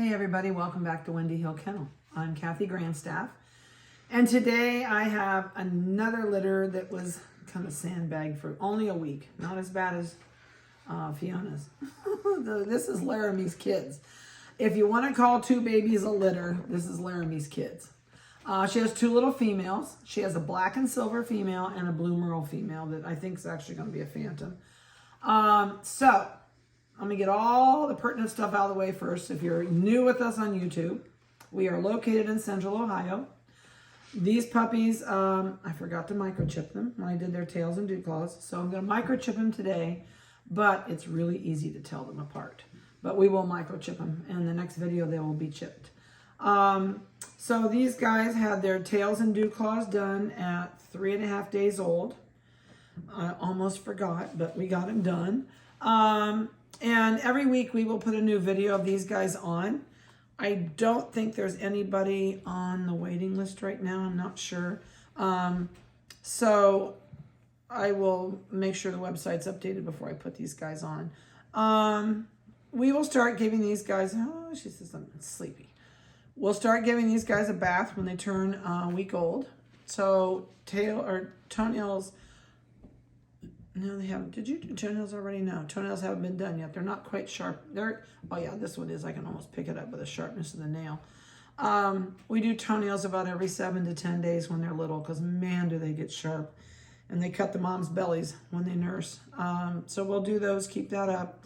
Hey everybody, welcome back to Wendy Hill Kennel. I'm Kathy Grandstaff, and today I have another litter that was kind of sandbagged for only a week. Not as bad as Fiona's. This is Laramie's kids. If you want to call two babies a litter, this is Laramie's kids. She has two little females. She has a black and silver female and a blue merle female that I think is actually going to be a phantom. So I'm going to get all the pertinent stuff out of the way first. If you're new with us on YouTube, we are located in Central Ohio. These puppies, I forgot to microchip them when I did their tails and dew claws. So I'm going to microchip them today, but it's really easy to tell them apart. But we will microchip them. In the next video, they will be chipped. So these guys had their tails and dew claws done at 3.5 days old. I almost forgot, but we got them done. And every week we will put a new video of these guys on. I don't think there's anybody on the waiting list right now. I'm not sure. So I will make sure the website's updated before I put these guys on. We will start giving these guys, oh, she says I'm sleepy. We'll start giving these guys a bath when they turn a week old. So toenails, no, they haven't. Did you do toenails already? No, toenails haven't been done yet. They're not quite sharp. Oh yeah, this one is. I can almost pick it up with the sharpness of the nail. We do toenails about every 7 to 10 days when they're little, because man, do they get sharp. And they cut the mom's bellies when they nurse. So we'll do those, keep that up.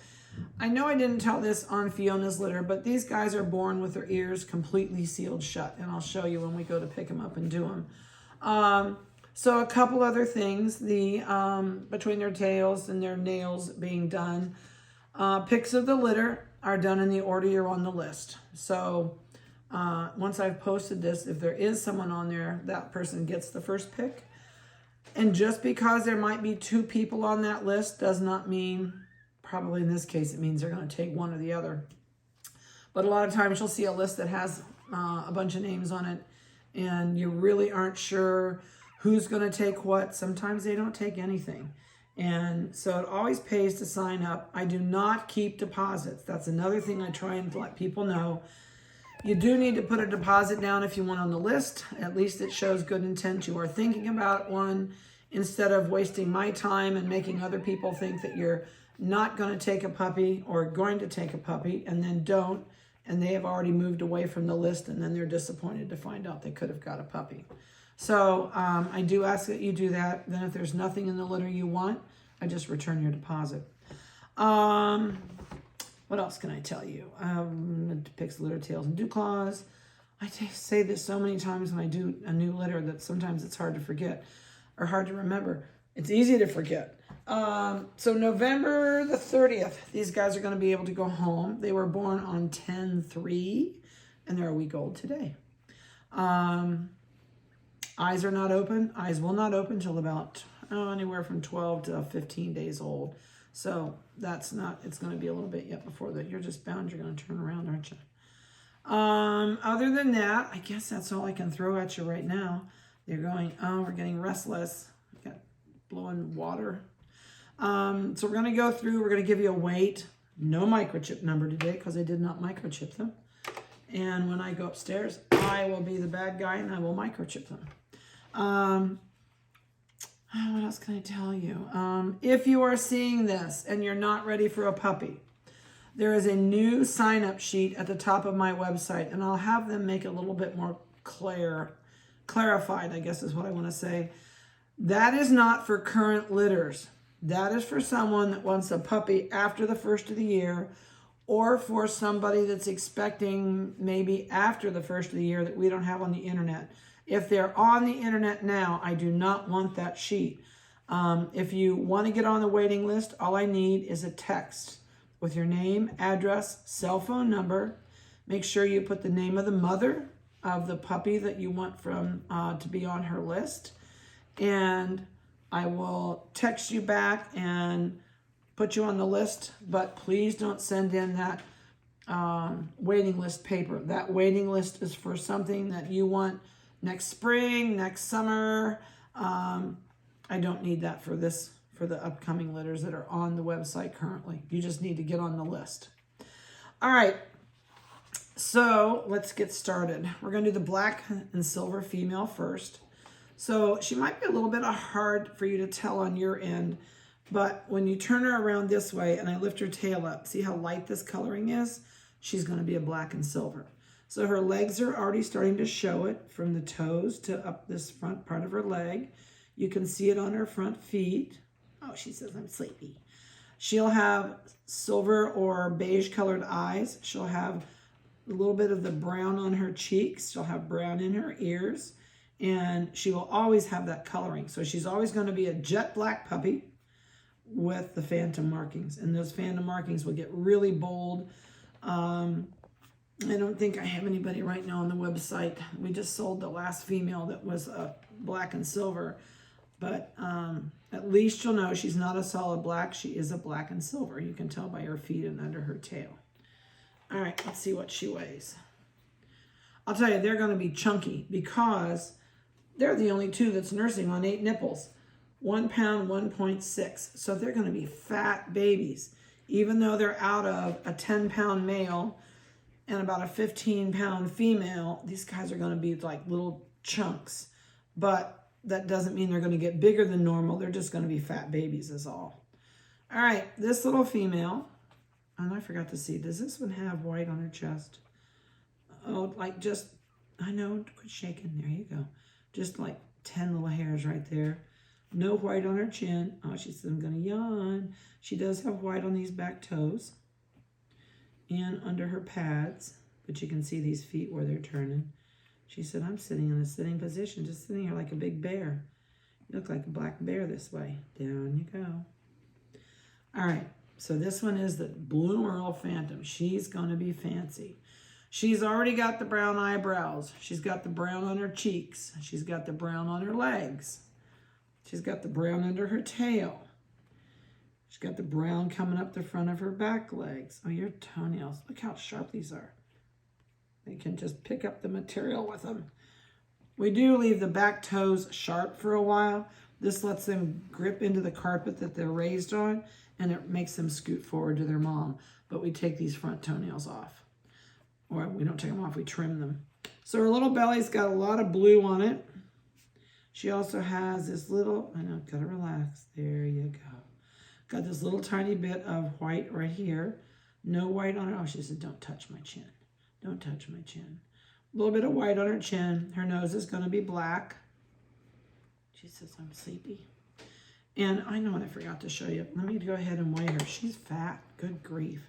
I know I didn't tell this on Fiona's litter, but these guys are born with their ears completely sealed shut. And I'll show you when we go to pick them up and do them. So a couple other things, between their tails and their nails being done, pics of the litter are done in the order you're on the list. So once I've posted this, if there is someone on there, that person gets the first pic. And just because there might be 2 people on that list does not mean, probably in this case, it means they're going to take one or the other. But a lot of times you'll see a list that has a bunch of names on it, and you really aren't sure who's going to take what. Sometimes they don't take anything. And so it always pays to sign up. I do not keep deposits. That's another thing I try and let people know. You do need to put a deposit down if you want on the list. At least it shows good intent. You are thinking about one, instead of wasting my time and making other people think that you're not going to take a puppy or going to take a puppy and then don't. And they have already moved away from the list, and then they're disappointed to find out they could have got a puppy. So I do ask that you do that. Then if there's nothing in the litter you want, I just return your deposit. What else can I tell you? It depicts litter, tails, and dew claws. I say this so many times when I do a new litter that sometimes it's hard to forget or hard to remember. It's easy to forget. So November the 30th, these guys are going to be able to go home. They were born on 10/3, and they're a week old today. Eyes are not open. Eyes will not open till about anywhere from 12 to 15 days old. So that's not, it's going to be a little bit yet before that. You're just bound, you're going to turn around, aren't you? Other than that, I guess that's all I can throw at you right now. They're going, oh, we're getting restless. Got blowing water. So we're going to go through, we're going to give you a weight. No microchip number today because I did not microchip them. And when I go upstairs, I will be the bad guy and I will microchip them. What else can I tell you? If you are seeing this and you're not ready for a puppy, there is a new sign-up sheet at the top of my website, and I'll have them make it a little bit more clarified, I guess is what I want to say. That is not for current litters. That is for someone that wants a puppy after the first of the year, or for somebody that's expecting maybe after the first of the year that we don't have on the internet. If they're on the internet now, I do not want that sheet. If you want to get on the waiting list, all I need is a text with your name, address, cell phone number. Make sure you put the name of the mother of the puppy that you want to be on her list. And I will text you back and put you on the list, but please don't send in that waiting list paper. That waiting list is for something that you want next spring, next summer. I don't need that for the upcoming litters that are on the website currently. You just need to get on the list. All right. So let's get started. We're going to do the black and silver female first. So she might be a little bit hard for you to tell on your end, but when you turn her around this way and I lift her tail up, see how light this coloring is? She's going to be a black and silver. So her legs are already starting to show it from the toes to up this front part of her leg. You can see it on her front feet. Oh, she says, I'm sleepy. She'll have silver or beige colored eyes. She'll have a little bit of the brown on her cheeks. She'll have brown in her ears. And she will always have that coloring. So she's always going to be a jet black puppy with the phantom markings. And those phantom markings will get really bold. I don't think I have anybody right now on the website. We just sold the last female that was black and silver. But at least you'll know she's not a solid black. She is a black and silver. You can tell by her feet and under her tail. All right, let's see what she weighs. I'll tell you, they're going to be chunky because they're the only two that's nursing on 8 nipples. 1 pound, 1.6. So they're going to be fat babies. Even though they're out of a 10-pound male and about a 15-pound female, these guys are going to be like little chunks. But that doesn't mean they're going to get bigger than normal. They're just going to be fat babies is all. All right, this little female, and I forgot to see, does this one have white on her chest? Oh, like just, I know, quit shaking. There you go. Just like 10 little hairs right there. No white on her chin. Oh, she said, I'm going to yawn. She does have white on these back toes and under her pads, but you can see these feet where they're turning. She said, I'm sitting in a sitting position, just sitting here like a big bear. You look like a black bear this way. Down you go. All right, so this one is the Blue Merle Phantom. She's going to be fancy. She's already got the brown eyebrows. She's got the brown on her cheeks. She's got the brown on her legs. She's got the brown under her tail. She's got the brown coming up the front of her back legs. Oh, your toenails. Look how sharp these are. They can just pick up the material with them. We do leave the back toes sharp for a while. This lets them grip into the carpet that they're raised on, and it makes them scoot forward to their mom. But we take these front toenails off. Or we don't take them off, we trim them. So her little belly's got a lot of blue on it. She also has this little, I know, gotta relax. There you go. Got this little tiny bit of white right here. No white on her. Oh, she said, don't touch my chin. Don't touch my chin. A little bit of white on her chin. Her nose is gonna be black. She says, I'm sleepy. And I know what I forgot to show you. Let me go ahead and weigh her. She's fat, good grief.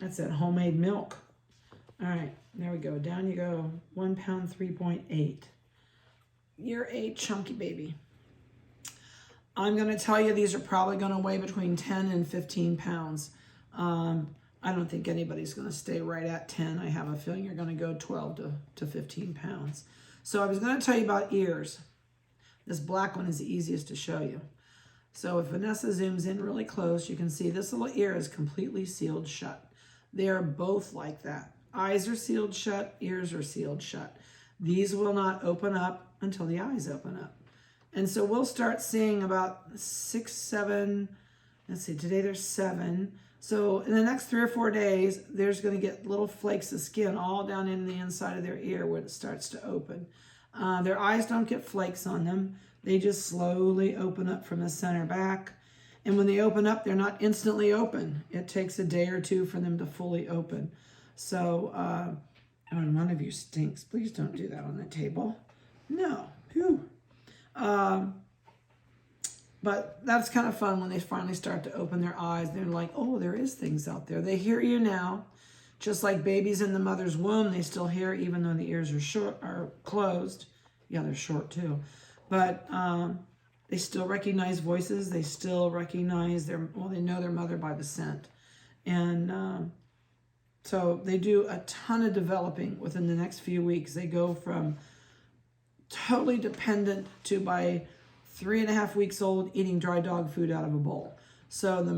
That's that homemade milk. All right, there we go. Down you go. 1 pound, 3.8. You're a chunky baby. I'm going to tell you these are probably going to weigh between 10 and 15 pounds. I don't think anybody's going to stay right at 10. I have a feeling you're going to go 12 to 15 pounds. So I was going to tell you about ears. This black one is the easiest to show you. So if Vanessa zooms in really close, you can see this little ear is completely sealed shut. They are both like that. Eyes are sealed shut, ears are sealed shut. These will not open up until the eyes open up. And so we'll start seeing about 6, 7, let's see, today there's 7. So in the next 3 or 4 days, there's going to get little flakes of skin all down in the inside of their ear where it starts to open. Their eyes don't get flakes on them. They just slowly open up from the center back. And when they open up, they're not instantly open. It takes a day or 2 for them to fully open. So, oh, one of you stinks. Please don't do that on the table. No. Phew. But that's kind of fun when they finally start to open their eyes. They're like, oh, there is things out there. They hear you now. Just like babies in the mother's womb, they still hear even though the ears are short, are closed. Yeah, they're short too. But they still recognize voices. They still recognize they know their mother by the scent. And so they do a ton of developing within the next few weeks. They go from totally dependent to by 3.5 weeks old eating dry dog food out of a bowl. So the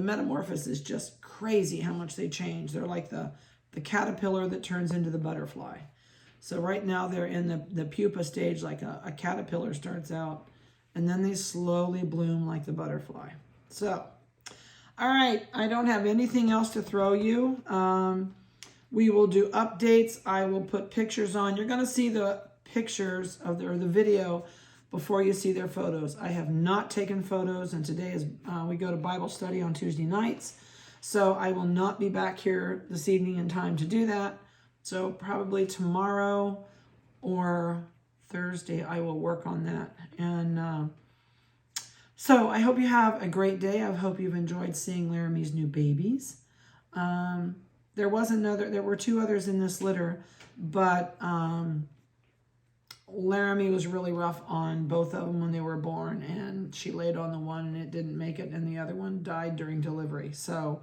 metamorphosis is just crazy how much they change. They're like the caterpillar that turns into the butterfly. So right now they're in the pupa stage, like a caterpillar starts out, and then they slowly bloom like the butterfly. So, all right, I don't have anything else to throw you. We will do updates. I will put pictures on. You're going to see the pictures of the video before you see their photos. I have not taken photos, and today is we go to Bible study on Tuesday nights. So I will not be back here this evening in time to do that. So probably tomorrow or Thursday I will work on that. And so I hope you have a great day. I hope you've enjoyed seeing Laramie's new babies. There were 2 others in this litter, but Laramie was really rough on both of them when they were born, and she laid on the one and it didn't make it, and the other one died during delivery. So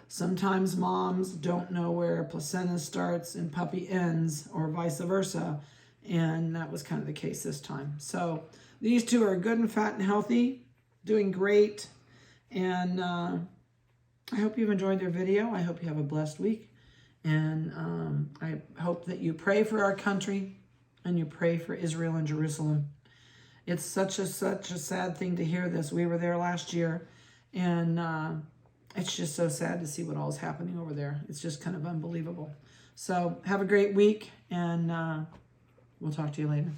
sometimes moms don't know where placenta starts and puppy ends, or vice versa, and that was kind of the case this time. So these 2 are good and fat and healthy, doing great, and I hope you've enjoyed their video. I hope you have a blessed week, and I hope that you pray for our country and you pray for Israel and Jerusalem. It's such a sad thing to hear this. We were there last year, and it's just so sad to see what all is happening over there. It's just kind of unbelievable. So have a great week, and we'll talk to you later.